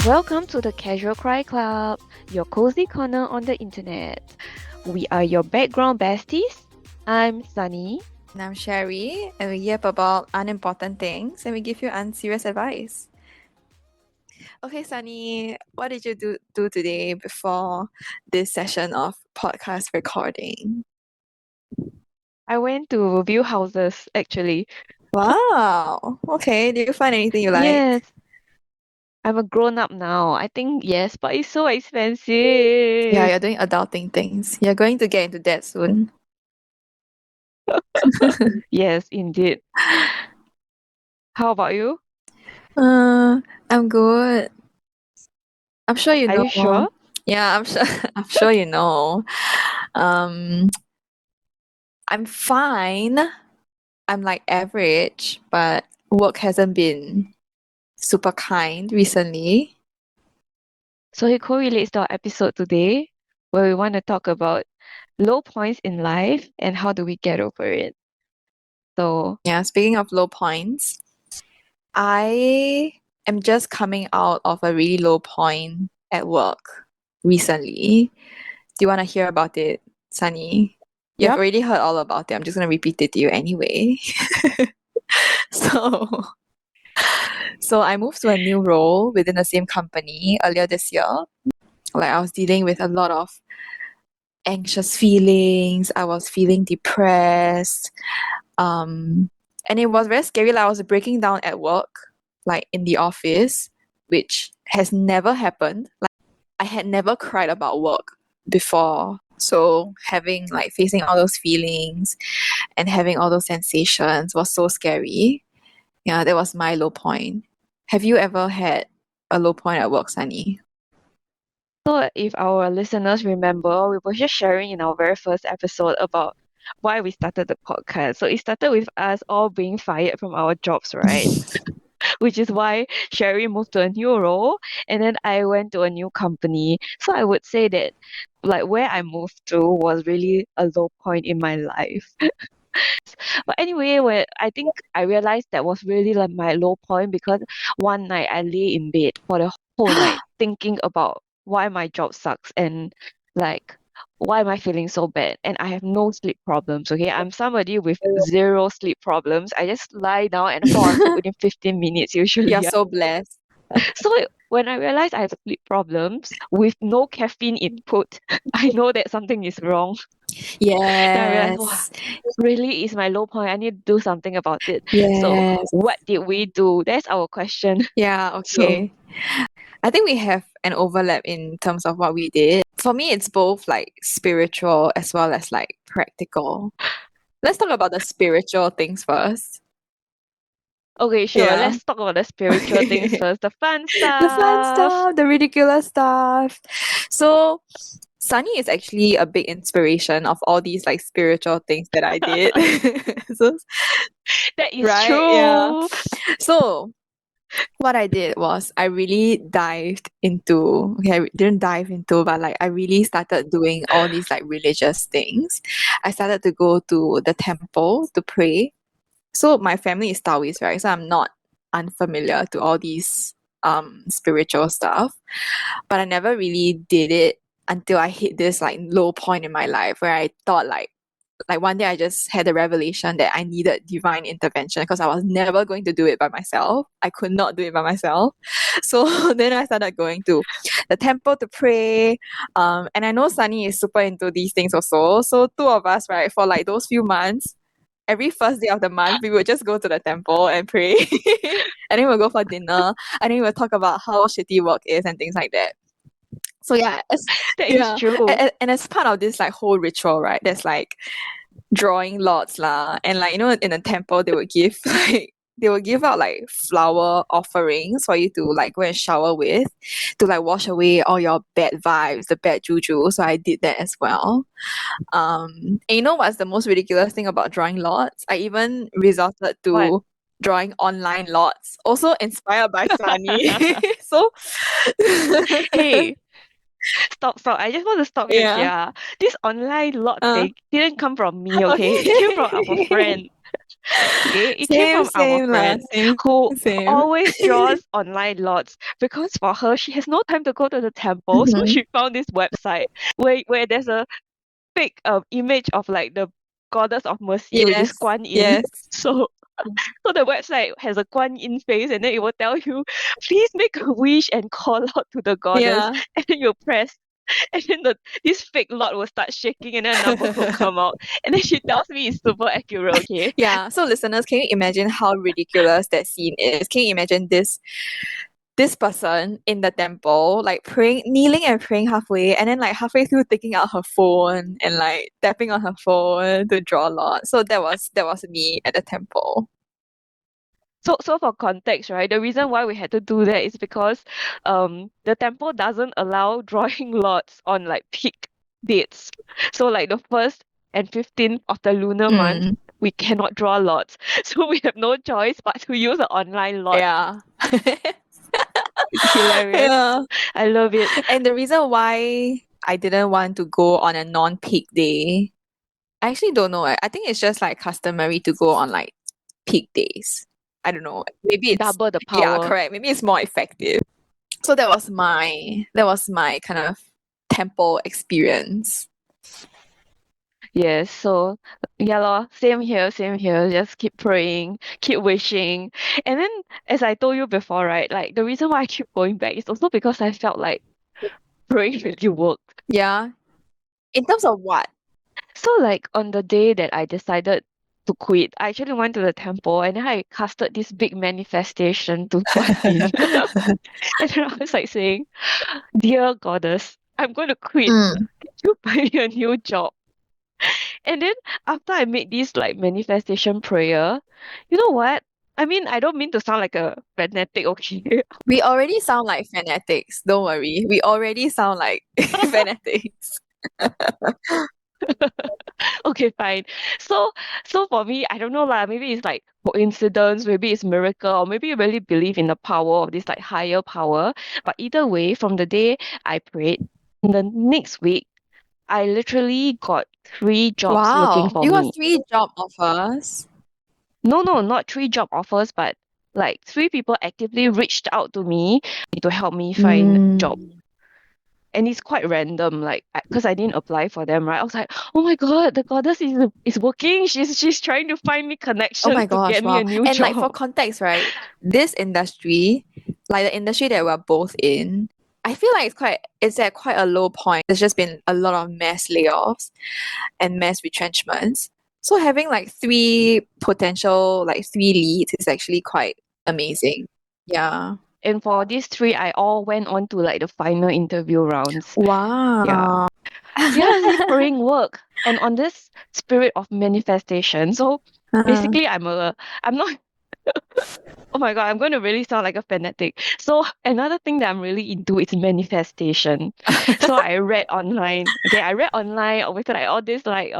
Welcome to the Casual Cry Club, your cozy corner on the internet. We are your background besties. I'm Sunny. And I'm Sherry, and we yap about unimportant things and we give you unserious advice. Okay, Sunny, what did you do today before this session of podcast recording? I went to view houses actually. Wow. Okay, did you find anything you like? Yes, I'm a grown up now. I think yes, but it's so Yeah, expensive. you're doing adulting things. You're going to get into that soon. Yes, indeed. How about you? I'm good. I'm sure you Are you know. sure? Yeah, I'm sure I'm sure you know. Um, I'm fine. I'm like average, but work hasn't been super kind recently. So it correlates to our episode today, where we want to talk about low points in life and how do we get over it. So, Yeah, speaking of low points, I am just coming out of a really low point at work recently. Do you want to hear about it, Sunny? You've yep. already heard all about it. I'm just going to repeat it to you anyway. So, so I moved to a new role within the same company earlier this year. Like I was dealing with a lot of anxious feelings. I was feeling depressed. And it was very scary. Like I was breaking down at work, like in the office, which has never happened. Like I had never cried about work before. So having like facing all those feelings and having all those sensations was so scary. Yeah, that was my low point. Have you ever had a low point at work, Sunny? So, if our listeners remember, we were just sharing in our very first episode about why we started the podcast. So, it started with us all being fired from our jobs, right? Which is why Sherry moved to a new role and then I went to a new company. So, I would say that, like, where I moved to was really a low point in my life. But anyway, when I think I realized that was really like my low point because one night I lay in bed for the whole night thinking about why my job sucks and like why am I feeling so bad? And I have no sleep problems. Okay, I'm somebody with zero sleep problems. I just lie down and fall asleep within 15 minutes You're usually. so blessed. So when I realized I have sleep problems with no caffeine input, I know that something is wrong. Then I realized, wow, Yes. really is my low point. I need to do something about it. So Yes. what did we do? That's our question. Yeah, So okay. I think we have an overlap in terms of what we did. For me, it's both like spiritual as well as like practical. Let's talk about the spiritual things first. okay, sure. Yeah. Let's talk about the spiritual things first. The fun The fun stuff. stuff, the ridiculous stuff. So, Sunny is actually a big inspiration of all these like spiritual things that I did. So, That is right? Yeah. true. So, what I did was I really dived into, okay, I didn't dive into, but like I really started doing all these like religious things. I started to go to the temple to pray. So my family is Taoist, right? So I'm not unfamiliar to all these spiritual stuff, but I never really did it until I hit this like low point in my life where I thought like one day I just had a revelation that I needed divine intervention because I was never going to do it by myself. I could not do it by myself. So then I started going to the temple to pray. And I know Sunny is super into these things also. So two of us, right, for like those few months, every first day of the month, we would just go to the temple and pray. And then we'll go for dinner. And then we'll talk about how shitty work is and things like that. So yeah, That is yeah. true. And as part of this like whole ritual, right, there's like drawing lots lah, and like in a temple they would give like they will give out like flower offerings for you to like go and shower with to like wash away all your bad vibes, the bad juju. So I did that as well. And you know what's the most ridiculous thing about drawing lots? I even resorted What? to drawing online lots, also inspired by Sunny. So Hey, stop. I just want to stop you yeah. here. This online lot uh, thing didn't come from me, okay? It came from our okay. friend. Okay, it came Same, from our same lah. friend Same, who same. always draws online lots because for her she has no time to go to the temple, so Mhm. she found this website where there's a fake image of like the goddess of mercy, which is Yes, Guan Yin. yes. So so the website has a Guan Yin face, and then it will tell you, please make a wish and call out to the goddess, Yeah. and then you press. And then this fake lot will start shaking and then a number will come out. And then she tells me it's super accurate, okay? Yeah. So listeners, can you imagine how ridiculous that scene is? Can you imagine this person in the temple, like praying, kneeling and praying halfway, and then like halfway through taking out her phone and like tapping on her phone to draw a lot. So that was me at the temple. So for context, right, the reason why we had to do that is because the temple doesn't allow drawing lots on like peak dates. So like the 1st and 15th of the lunar month, Mm, we cannot draw lots. So we have no choice but to use an online lot. yeah. It's hilarious. Yeah. I love it. And the reason why I didn't want to go on a non-peak day, I actually don't know. I think it's just like customary to go on like peak days. I don't know. Maybe it's Double the yeah, power. correct. Maybe it's more effective. So that was my kind of temple experience. Yes, so yeah lor, same here, same here. Just keep praying, keep wishing. And then as I told you before, right, like the reason why I keep going back is also because I felt like praying really worked. Yeah. In terms of what? So like on the day that I decided to quit, I actually went to the temple and then I casted this big manifestation to Guan Yin. And then I was like saying, Dear Goddess, I'm going to quit. Mm. Can you find me a new job? And then after I made this like manifestation prayer, you know what? I mean, I don't mean to sound like a fanatic, okay? We already sound like fanatics. Don't worry. We already sound like fanatics. Okay, fine. So, so for me, I don't know lah. Maybe it's like coincidence, maybe it's miracle, or maybe you really believe in the power of this like higher power. But either way, from the day I prayed, the next week, I literally got 3 jobs looking Wow. for You got me. 3 job offers. No, no, not 3 job offers, but like 3 people actively reached out to me to help me find job. Mm. And it's quite random, like because I didn't apply for them, right? I was like, oh my God, the goddess is working. She's trying to find me Oh connections my to gosh, get me wow. a new And like for job. context, right? This industry, like the industry that we're both in, I feel like it's at quite a low point. There's just been a lot of mass layoffs and mass retrenchments. So having like three leads is actually quite amazing. Yeah. And for these 3, I all went on to like the final interview rounds. Yeah. Wow. Yeah, see, praying work. And on this spirit of manifestation. So Uh, basically I'm not oh my God, I'm going to really sound like a fanatic. So another thing that I'm really into is manifestation. So I read online. Okay, I read online with like all these like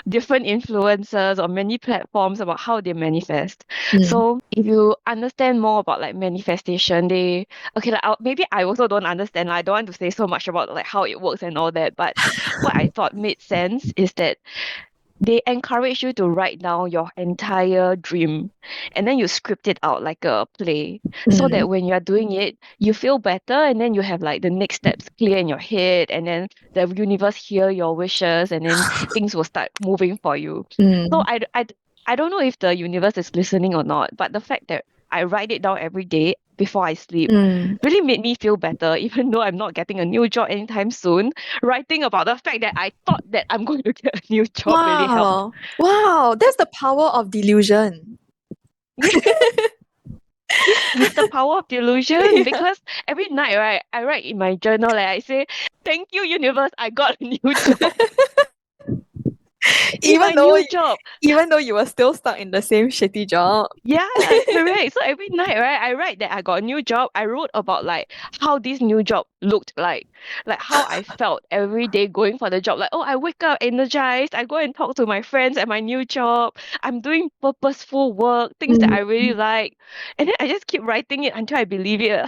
different influencers on many platforms about how they manifest. mm, So if you understand more about like manifestation, they okay like maybe I also don't understand. I don't want to say so much about like how it works and all that. But what I thought made sense is that they encourage you to write down your entire dream and then you script it out like a play so mm, that when you're doing it, you feel better and then you have like the next steps clear in your head and then the universe hear your wishes and then things will start moving for you. So mm, I don't know if the universe is listening or not, but the fact that I write it down every day before I sleep mm. really made me feel better, even though I'm not getting a new job anytime soon. Writing about the fact that I thought that I'm going to get a new job really helped. Wow. Wow. That's the power of delusion. Yeah, this is the power of delusion Yeah. because every night, right, I write in my journal, like I say, thank you, universe, I got a new job. It's Even my though new job. even though you were still stuck in the same shitty job. Yeah, correct. So every night, right, I write that I got a new job. I wrote about like how this new job looked like how I felt every day going for the job. Like, oh, I wake up energized. I go and talk to my friends at my new job. I'm doing purposeful work, things that I Mm. really like. And then I just keep writing it until I believe it.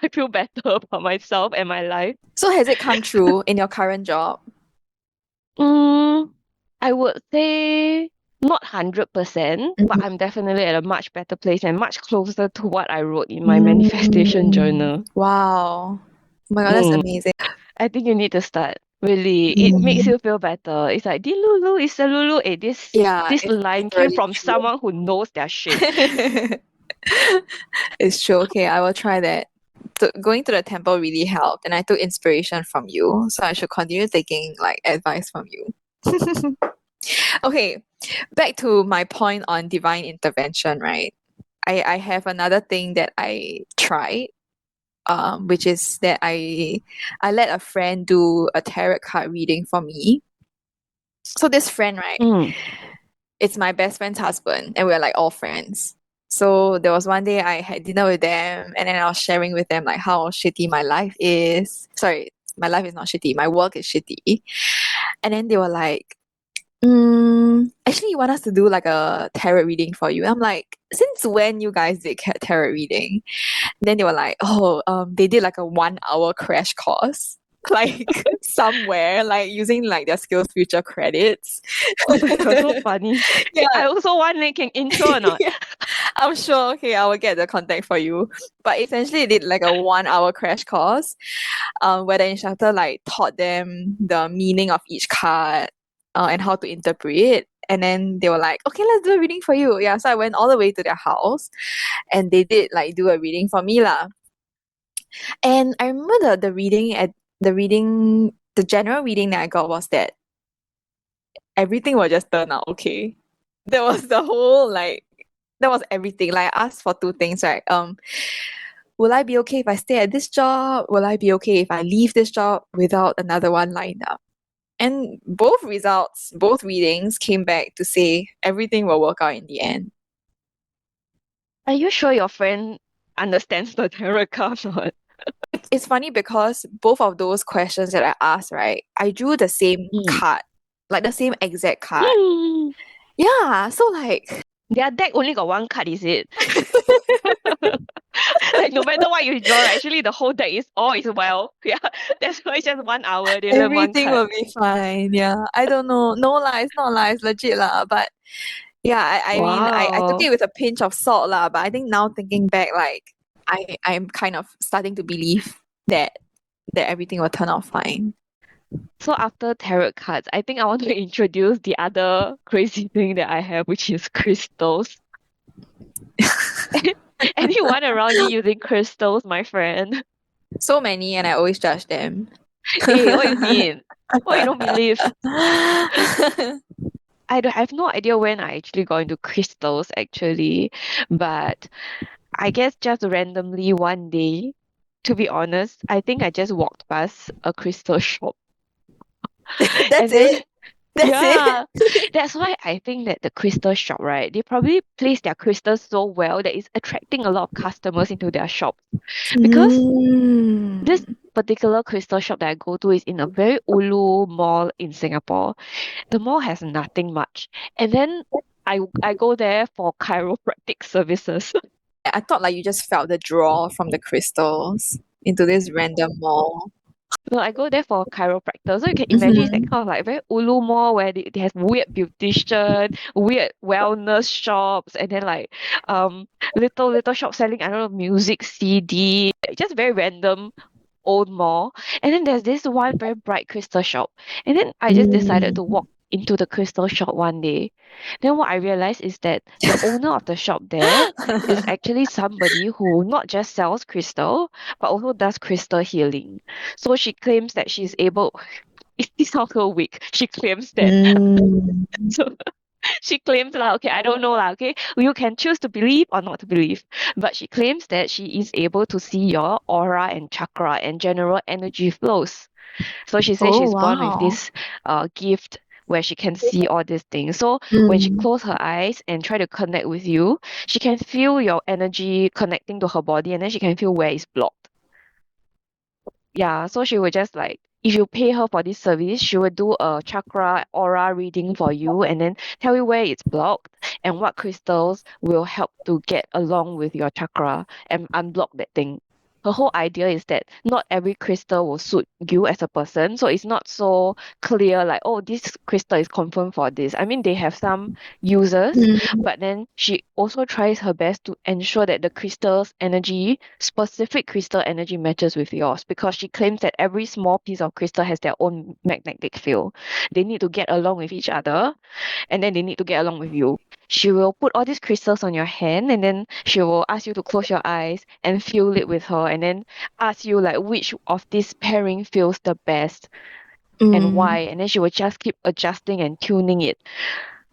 I feel better about myself and my life. So has it come true in your current job? Mm, I would say. not 100%, but Mhm. I'm definitely at a much better place and much closer to what I wrote in my manifestation Mm. journal. Wow. Oh my God, that's Mm, amazing. I think you need to start. Really, it makes Mm. you feel better. It's like, Lulu is a Lulu. Eh, Yeah, this it's line came literally from someone who knows their shit. true. It's true. Okay, I will try that. Going to the temple really helped, and I took inspiration from you. So I should continue taking like advice from you. Okay, back to my point on divine intervention, right? I have another thing that I tried, which is that I let a friend do a tarot card reading for me. So this friend, right, Mm. it's my best friend's husband, and we're like all friends. So there was one day I had dinner with them, and then I was sharing with them like how shitty my life is. Sorry, my life is not shitty, my work is shitty. And then they were like, actually, you want us to do like a tarot reading for you? I'm like, since when you guys did tarot reading? Then they were like, oh, they did like a 1 hour crash course, like somewhere, like using like their skills future credits. Oh my god, so funny. Yeah, I also want like an intro or not? yeah, I'm sure. Okay, I will get the contact for you. But essentially, they did like a 1 hour crash course, where the instructor like taught them the meaning of each card, and how to interpret it. And then they were like, okay, let's do a reading for you. Yeah, so I went all the way to their house, and they did like do a reading for me lah. And I remember the general reading that I got was that everything will just turn out okay. That was the whole like that was everything. Like I asked for two things, right? Will I be okay if I stay at this job? Will I be okay if I leave this job without another one lined up? And both results, both readings came back to say everything will work out in the end. Are you sure your friend understands the tarot card or not? It's funny because both of those questions that I asked, right, I drew the same Mm. card, like the same exact card. Mm. Yeah, so like Their deck only got one card, is it? Like no matter what you draw, right, actually the whole deck is all is well. Yeah, that's why it's just 1 hour they learn one everything card. will be fine. Yeah, I don't know. No lah, it's not lah, it's legit lah. But yeah, I mean, I took Wow. it with a pinch of salt lah. But I think now thinking back, like I'm kind of starting to believe that everything will turn out fine. So after tarot cards, I think I want to introduce the other crazy thing that I have, which is crystals. Anyone around you using crystals, my friend? So many, and I always judge them. Hey, what you mean? What you don't believe? I have no idea when I actually got into crystals actually, but I guess just randomly one day, to be honest, I think I just walked past a crystal shop That's and then it. That's it. yeah, that's why I think that the crystal shop, right? They probably place their crystals so well that it's attracting a lot of customers into their shop. Because this Mm. particular crystal shop that I go to is in a very ulu mall in Singapore. The mall has nothing much. And then I go there for chiropractic services. I thought like you just felt the draw from the crystals into this random mall. No, I go there for chiropractor. So you can imagine it's that Mm-hmm. kind of like very ulu mall where they have weird beautician, weird wellness shops, and then like little shops selling, I don't know, music CD, just very random old mall. And then there's this one very bright crystal shop. And then I just decided to Mm. walk into the crystal shop one day. Then what I realized is that the owner of the shop there is actually somebody who not just sells crystal, but also does crystal healing. So she claims that she's able. It sounds so weak. She claims that. Mm. So she claims like, okay, I don't know lah, okay. You can choose to believe or not to believe. But she claims that she is able to see your aura and chakra and general energy flows. So she says Oh she's born with wow. this gift where she can see all these things. So when she Mm. close her eyes and try to connect with you, she can feel your energy connecting to her body and then she can feel where it's blocked. Yeah, so she will just like if you pay her for this service, she will do a chakra aura reading for you and then tell you where it's blocked and what crystals will help to get along with your chakra and unblock that thing. her whole idea is that not every crystal will suit you as a person. So it's not so clear like, oh, this crystal is confirmed for this. I mean, they have some users, Mm. but then she also tries her best to ensure that the crystal's energy, specific crystal energy matches with yours because she claims that every small piece of crystal has their own magnetic field. They need to get along with each other and then they need to get along with you. She will put all these crystals on your hand and then she will ask you to close your eyes and feel it with her and then ask you like which of this pairing feels the best and why. Mm. And then she will just keep adjusting and tuning it.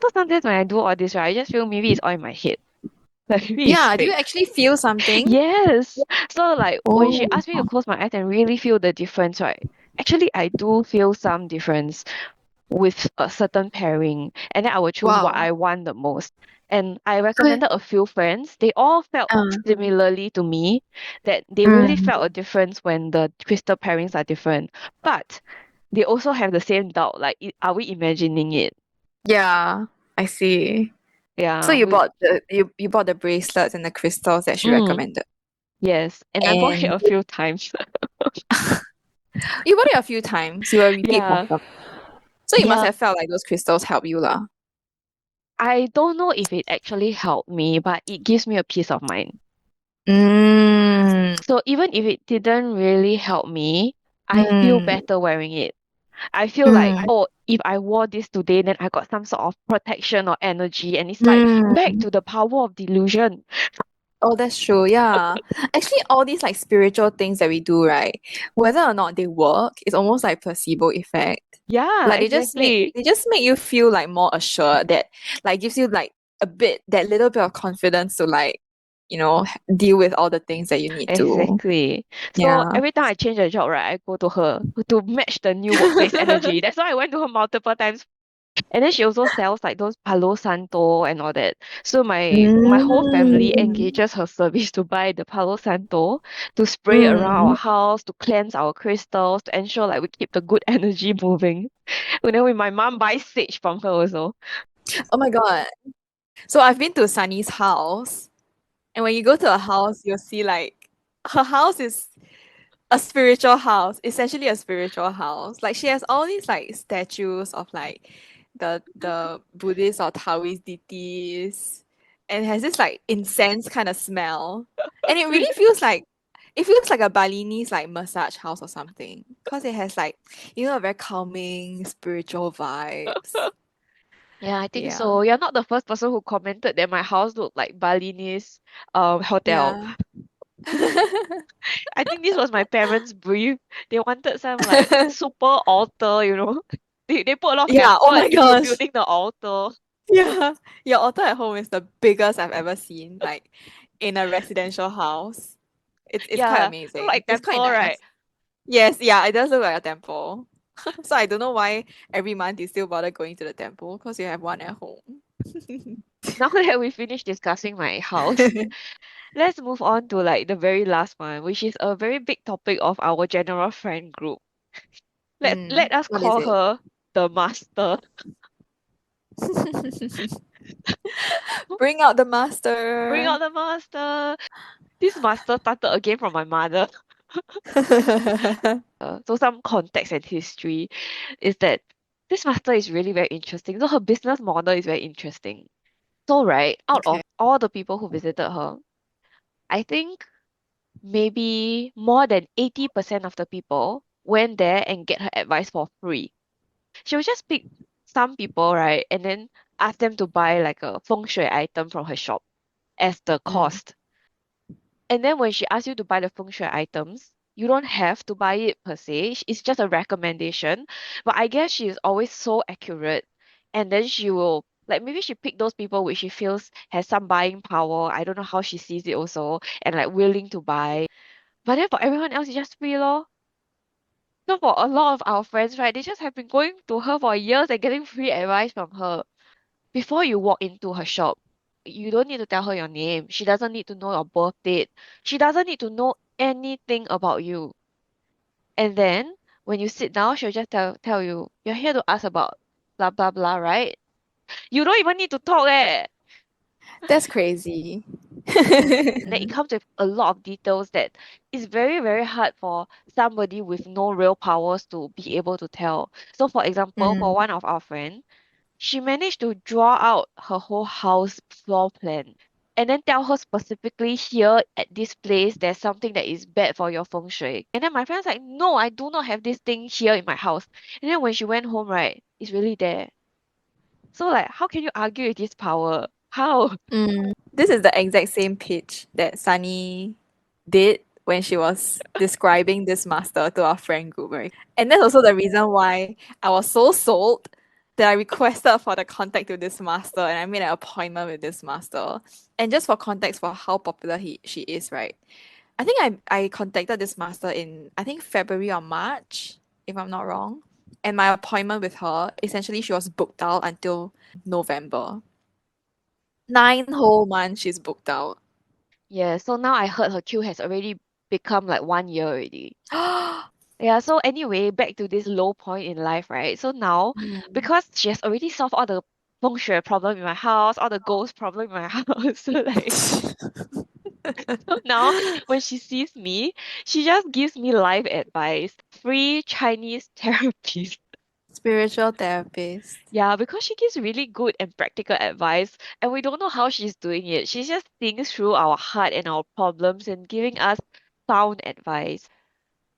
So sometimes when I do all this, right, I just feel maybe it's all in my head. Like maybe it's Yeah, do you fake. actually feel something? Yes. So like when she Oh. asked me to close my eyes and really feel the difference, right? Actually, I do feel some difference with a certain pairing, and then I will choose what Wow. I want the most. And I But recommended a few friends. They all felt uh, similarly to me that they really mm, felt a difference when the crystal pairings are different. But they also have the same doubt, like, are we imagining it? yeah, I see. So Yeah, you bought you bought the bracelets and the crystals that she mm, recommended. yes. And I bought it And a few times. you bought it a few times. You were a repeat Yeah, customer. So you must yeah. have felt like those crystals help you lah. I don't know if it actually helped me, but it gives me a peace of mind. Mm, So even if it didn't really help me, I feel mm, better wearing it. I feel like, mm, oh, if I wore this today, then I got some sort of protection or energy. And it's like back mm. to the power of delusion. Oh, that's true. Yeah. Actually, all these like spiritual things that we do, right? Whether or not they work, it's almost like placebo effect. Yeah, Like exactly. they just make you feel like more assured that like gives you like a bit that little bit of confidence to like, deal with all the things that you need to. Exactly. So Yeah. every time I change a job, right, I go to her to match the new workplace energy. That's why I went to her multiple times. And then she also sells like those palo santo and all that. So my whole family Mm. engages her service to buy the palo santo to spray around our Mm. house, to cleanse our crystals, to ensure like we keep the good energy moving. And then with my mom buys sage from her also. Oh my God. So I've been to Sunny's house, and when you go to her house, you'll see like her house is a spiritual house, essentially a spiritual house. Like she has all these like statues of like the Buddhist or Taoist deities, and has this like incense kind of smell, and it really feels like a Balinese like massage house or something, because it has like a very calming spiritual vibes. Yeah, I think Yeah, so. You're not the first person who commented that my house looked like Balinese hotel. yeah. I think this was my parents' brief. They wanted some like super altar. They put a lot of Yeah. Oh effort my into gosh. building the altar. Yeah. Your altar at home is the biggest I've ever seen, like in a residential house. It's quite Yeah, look amazing. like It's quite temple, right? nice. Yes, yeah, it does look like a temple. So I don't know why every month you still bother going to the temple because you have one at home. Now that we finished discussing my house, let's move on to like the very last one, which is a very big topic of our general friend group. Let us What is call it? her the master. Bring out the Bring master. out the master. This master started again from my mother. So some context and history is that this master is really very interesting. So her business model is very interesting. So right, out Okay. of all the people who visited her, I think maybe more than 80% of the people went there and get her advice for free. She would just pick some people, right, and then ask them to buy like a feng shui item from her shop as the Mm. cost. And then when she asks you to buy the feng shui items, you don't have to buy it per se. It's just a recommendation. But I guess she is always so accurate. And then she will like maybe she pick those people which she feels has some buying power. I don't know how she sees it also and like willing to buy. But then for everyone else it's just free lor. So for a lot of our friends, right, they just have been going to her for years and getting free advice from her. Before you walk into her shop, you don't need to tell her your name. She doesn't need to know your birth date. She doesn't need to know anything about you. And then when you sit down, she'll just tell you, you're here to ask about blah blah blah, right? You don't even need to talk That's crazy. And then it comes with a lot of details that is very, very hard for somebody with no real powers to be able to tell. So, for example, for Mm, one of our friends, she managed to draw out her whole house floor plan and then tell her specifically here at this place there's something that is bad for your feng shui. And then my friend's like, no, I do not have this thing here in my house. And then when she went home, right, it's really there. So like, how can you argue with this power? How? This is the exact same pitch that Sunny did when she was describing this master to our friend group, very. And that's also the reason why I was so sold that I requested for the contact to this master and I made an appointment with this master. And just for context for how popular she is, right? I think I contacted this master in I think February or March, if I'm not wrong. And my appointment with her, essentially she was booked out until November. 9 whole months she's booked out. Yeah, so now I heard her queue has already become like 1 year already. Yeah, so anyway, back to this low point in life, right? So now, Mm. because she has already solved all the feng shui problem in my house, all the ghost problem in my house, so like, so now when she sees me, she just gives me life advice, free Chinese therapy. Spiritual therapist. Yeah, because she gives really good and practical advice, and we don't know how she's doing it. She just thinks through our heart and our problems and giving us sound advice.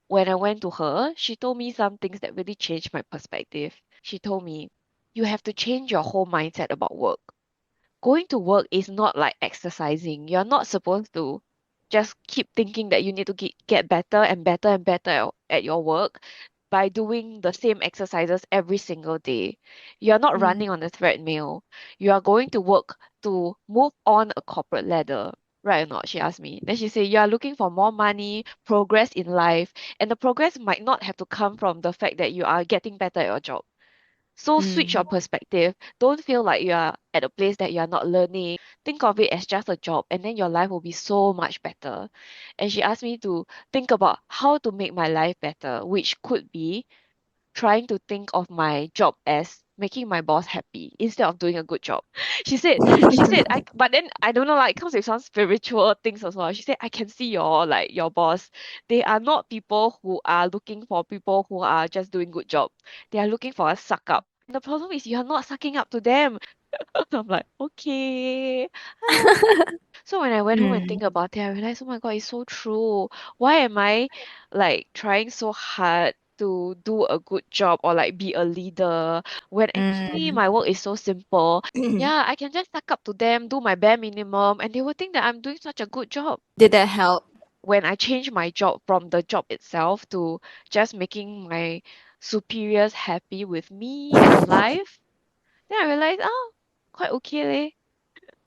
When I went to her, she told me some things that really changed my perspective. She told me, you have to change your whole mindset about work. Going to work is not like exercising. You're not supposed to just keep thinking that you need to get better and better and better at your work by doing the same exercises every single day. You're not Mm, running on a treadmill. You are going to work to move on a corporate ladder. Right or not? She asked me. Then she said, you are looking for more money, progress in life, and the progress might not have to come from the fact that you are getting better at your job. So switch your mm. perspective. Don't feel like you are at a place that you are not learning. Think of it as just a job, and then your life will be so much better. And she asked me to think about how to make my life better, which could be trying to think of my job as making my boss happy instead of doing a good job. She said but then I don't know, like it comes with some spiritual things as well. She said I can see your boss. They are not people who are looking for people who are just doing good job. They are looking for a suck up. And the problem is you're not sucking up to them. I'm like, okay. So when I went home and Mm, think about it, I realized, oh my God, it's so true. Why am I like trying so hard to do a good job or like be a leader when actually mm. my work is so simple? Yeah, I can just suck up to them, do my bare minimum, and they will think that I'm doing such a good job. Did that help? When I changed my job from the job itself to just making my superiors happy with me and life, then I realized, oh, quite okay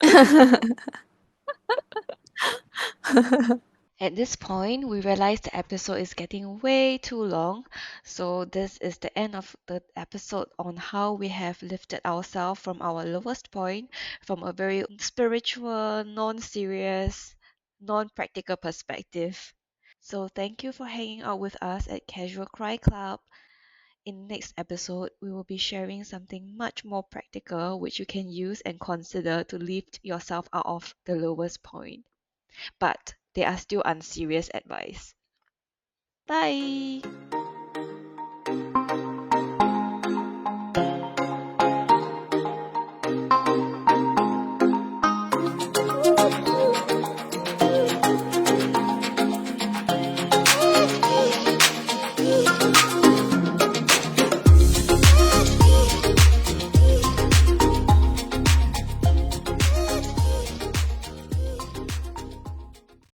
leh. At this point, we realize the episode is getting way too long, so this is the end of the episode on how we have lifted ourselves from our lowest point, from a very spiritual, non serious, non practical perspective. So, thank you for hanging out with us at Casual Cry Club. In next episode, we will be sharing something much more practical which you can use and consider to lift yourself out of the lowest point, but they are still unserious advice. Bye!